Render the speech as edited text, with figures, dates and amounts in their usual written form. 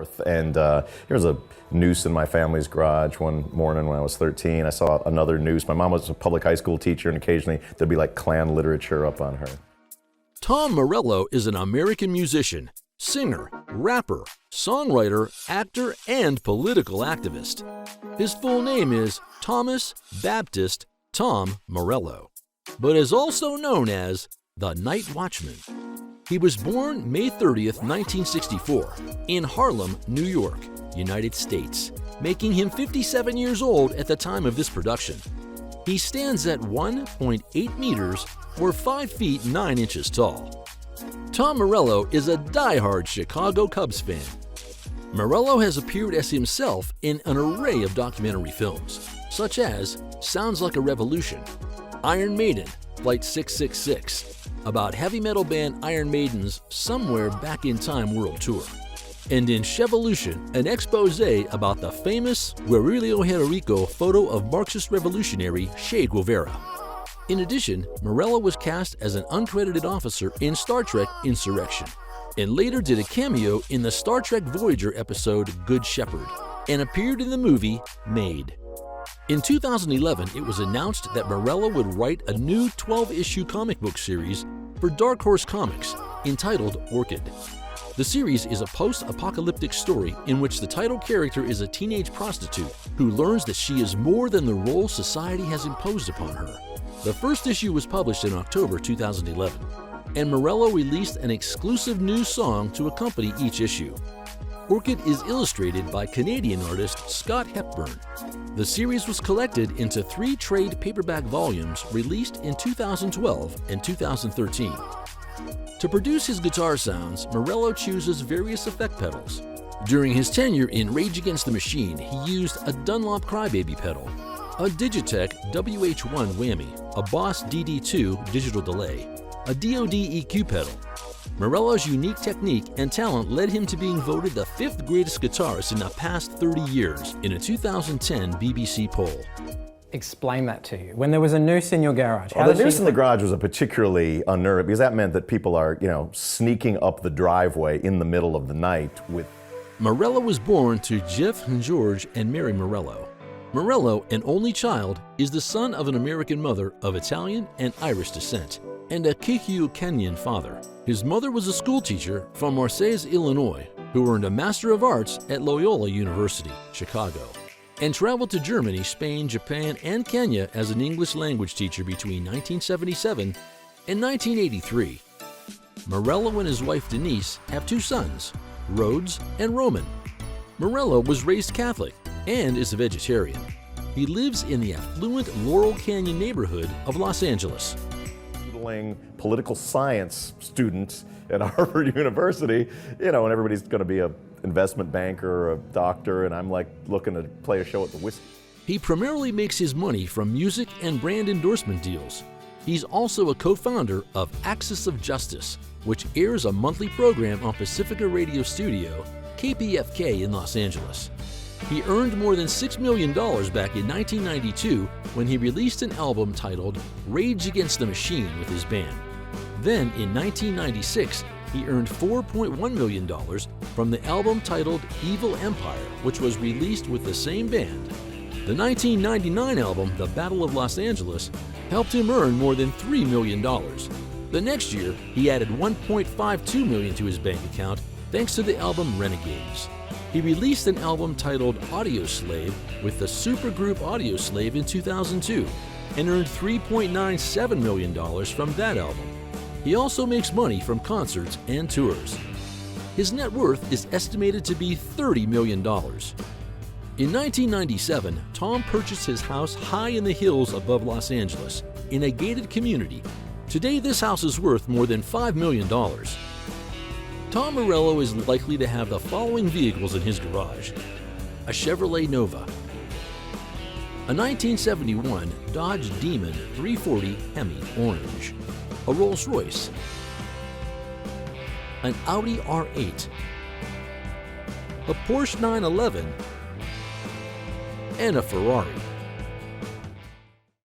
north. And there was a noose in my family's garage one morning when I was 13. I saw another noose. My mom was a public high school teacher, and occasionally there'd be like Klan literature up on her. Tom Morello is an American musician, singer, rapper, songwriter, actor, and political activist. His full name is Thomas Baptist Tom Morello, but is also known as the Night Watchman. He was born May 30th, 1964, in Harlem, New York, United States, making him 57 years old at the time of this production. He stands at 1.8 meters or 5 feet 9 inches tall. Tom Morello is a die-hard Chicago Cubs fan. Morello has appeared as himself in an array of documentary films, such as Sounds Like a Revolution, Iron Maiden, Flight 666, about heavy metal band Iron Maiden's Somewhere Back in Time World Tour, and in Chevolution, an expose about the famous Guerrero Henrico photo of Marxist revolutionary Che Guevara. In addition, Morello was cast as an uncredited officer in Star Trek Insurrection, and later did a cameo in the Star Trek Voyager episode Good Shepherd, and appeared in the movie Made. In 2011, it was announced that Morello would write a new 12-issue comic book series for Dark Horse Comics entitled Orchid. The series is a post-apocalyptic story in which the title character is a teenage prostitute who learns that she is more than the role society has imposed upon her. The first issue was published in October 2011, and Morello released an exclusive new song to accompany each issue. Orchid is illustrated by Canadian artist Scott Hepburn. The series was collected into 3 trade paperback volumes released in 2012 and 2013. To produce his guitar sounds, Morello chooses various effect pedals. During his tenure in Rage Against the Machine, he used a Dunlop Crybaby pedal, a Digitech WH1 whammy, a Boss DD2 digital delay, a DoD EQ pedal. Morello's unique technique and talent led him to being voted the 5th greatest guitarist in the past 30 years in a 2010 BBC poll. Explain that to you. When there was a noose in your garage. Well, the noose in the garage was a particularly unnerving, because that meant that people are, sneaking up the driveway in the middle of the night with... Morello was born to Jeff and George and Mary Morello. Morello, an only child, is the son of an American mother of Italian and Irish descent, and a Kikuyu Kenyan father. His mother was a schoolteacher from Marseilles, Illinois, who earned a Master of Arts at Loyola University, Chicago, and traveled to Germany, Spain, Japan, and Kenya as an English language teacher between 1977 and 1983. Morello and his wife Denise have 2 sons, Rhodes and Roman. Morello was raised Catholic and is a vegetarian. He lives in the affluent Laurel Canyon neighborhood of Los Angeles. Political science student at Harvard University, and everybody's going to be an investment banker or a doctor, and I'm like looking to play a show at the Whiskey. He primarily makes his money from music and brand endorsement deals. He's also a co-founder of Axis of Justice, which airs a monthly program on Pacifica Radio Studio, KPFK in Los Angeles. He earned more than $6 million back in 1992 when he released an album titled Rage Against the Machine with his band. Then in 1996, he earned $4.1 million from the album titled Evil Empire, which was released with the same band. The 1999 album, The Battle of Los Angeles, helped him earn more than $3 million. The next year, he added $1.52 million to his bank account thanks to the album Renegades. He released an album titled Audio Slave with the supergroup Audio Slave in 2002 and earned $3.97 million from that album. He also makes money from concerts and tours. His net worth is estimated to be $30 million. In 1997, Tom purchased his house high in the hills above Los Angeles in a gated community. Today, this house is worth more than $5 million. Tom Morello is likely to have the following vehicles in his garage: a Chevrolet Nova, a 1971 Dodge Demon 340 Hemi Orange, a Rolls-Royce, an Audi R8, a Porsche 911, and a Ferrari.